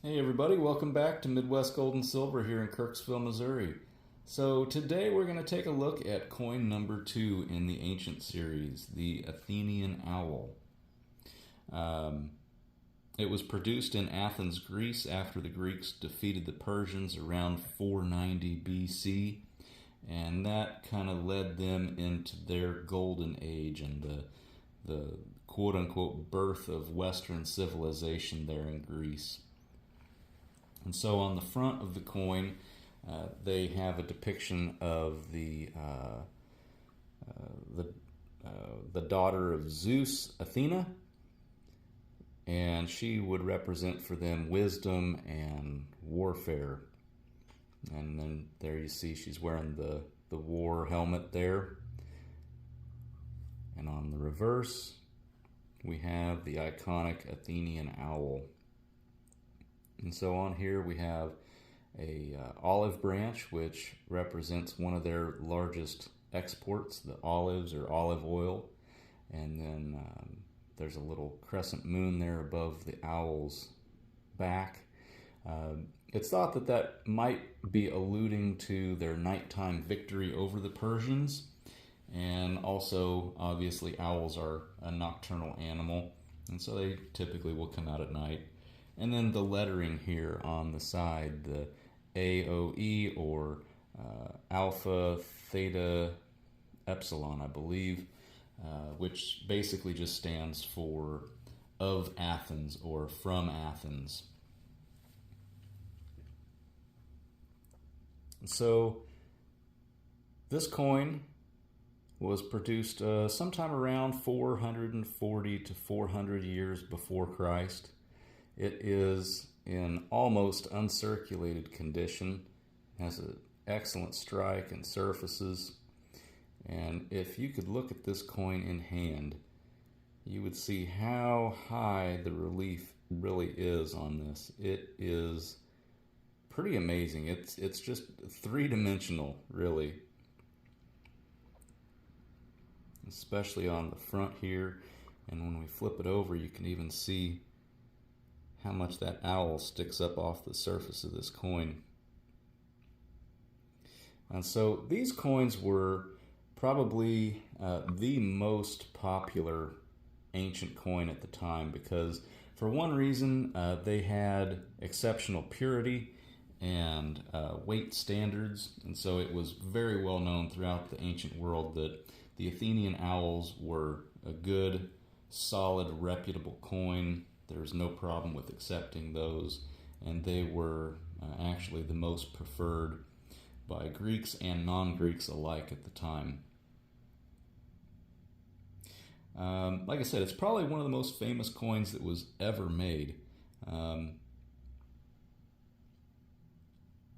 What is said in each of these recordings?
Hey everybody, welcome back to Midwest Gold and Silver here in Kirksville, Missouri. So today we're going to take a look at coin number 2 in the ancient series, the Athenian Owl. It was produced in Athens, Greece after the Greeks defeated the Persians around 490 BC, and that kind of led them into their golden age and the quote-unquote birth of Western civilization there in Greece. And so on the front of the coin, they have a depiction of the daughter of Zeus, Athena, and she would represent for them wisdom and warfare. And then there you see she's wearing the war helmet there. And on the reverse, we have the iconic Athenian owl. And so on here we have a olive branch, which represents one of their largest exports, the olives or olive oil. And then there's a little crescent moon there above the owl's back. It's thought that that might be alluding to their nighttime victory over the Persians. And also, obviously, owls are a nocturnal animal, and so they typically will come out at night. And then the lettering here on the side, the AOE or Alpha, Theta, Epsilon, I believe, which basically just stands for of Athens or from Athens. So this coin was produced sometime around 440 to 400 years before Christ. It is in almost uncirculated condition, has an excellent strike and surfaces, and if you could look at this coin in hand, you would see how high the relief really is on this. It is pretty amazing. It's just three-dimensional, really. Especially on the front here, and when we flip it over, you can even see how much that owl sticks up off the surface of this coin. And so these coins were probably the most popular ancient coin at the time because for one reason they had exceptional purity and weight standards, and so it was very well known throughout the ancient world that the Athenian owls were a good, solid, reputable coin. There was no problem with accepting those, and they were actually the most preferred by Greeks and non-Greeks alike at the time. Like I said, it's probably one of the most famous coins that was ever made.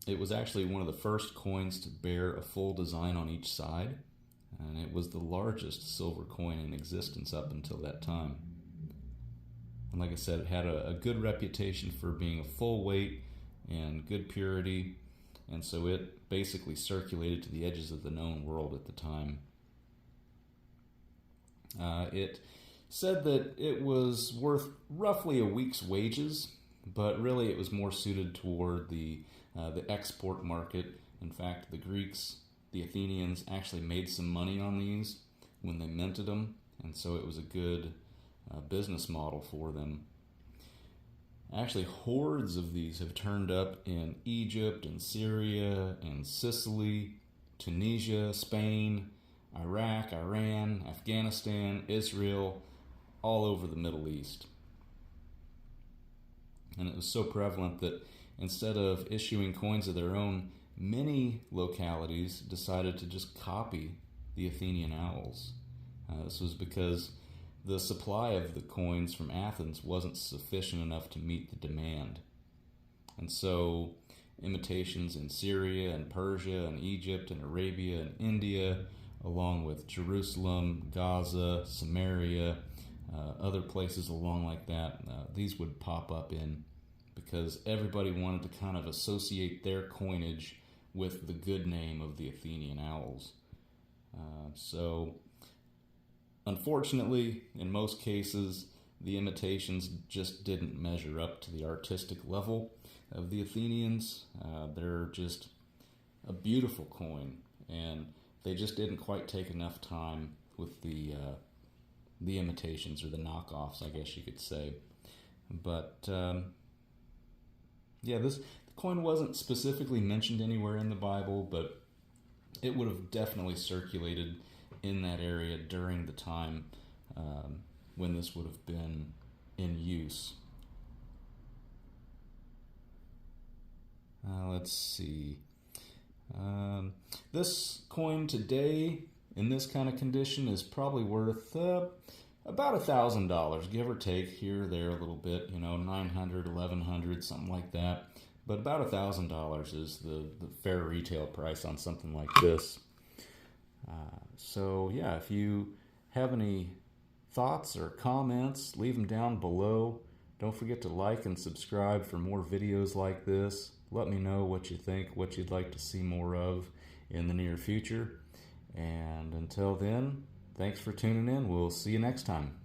It was actually one of the first coins to bear a full design on each side, and it was the largest silver coin in existence up until that time. And like I said, it had a good reputation for being a full weight and good purity, and so it basically circulated to the edges of the known world at the time. It said that it was worth roughly a week's wages, but really it was more suited toward the export market. In fact, the Greeks, the Athenians, actually made some money on these when they minted them, and so it was a good business model for them. Actually, hordes of these have turned up in Egypt and Syria and Sicily, Tunisia, Spain, Iraq, Iran, Afghanistan, Israel, all over the Middle East. And it was so prevalent that instead of issuing coins of their own, many localities decided to just copy the Athenian owls. This was because the supply of the coins from Athens wasn't sufficient enough to meet the demand. And so imitations in Syria and Persia and Egypt and Arabia and India, along with Jerusalem, Gaza, Samaria, other places along like that, these would pop up in because everybody wanted to kind of associate their coinage with the good name of the Athenian owls. So unfortunately, in most cases, the imitations just didn't measure up to the artistic level of the Athenians. They're just a beautiful coin, and they just didn't quite take enough time with the imitations, or the knockoffs, I guess you could say. But the coin wasn't specifically mentioned anywhere in the Bible, but it would have definitely circulated in that area during the time when this would have been in use. Let's see. This coin today, in this kind of condition, is probably worth about $1,000, give or take, here or there a little bit, $900, $1,100, something like that. But about $1,000 is the fair retail price on something like this. So yeah, if you have any thoughts or comments, leave them down below. Don't forget to like and subscribe for more videos like this. Let me know what you think, what you'd like to see more of in the near future. And until then, thanks for tuning in. We'll see you next time.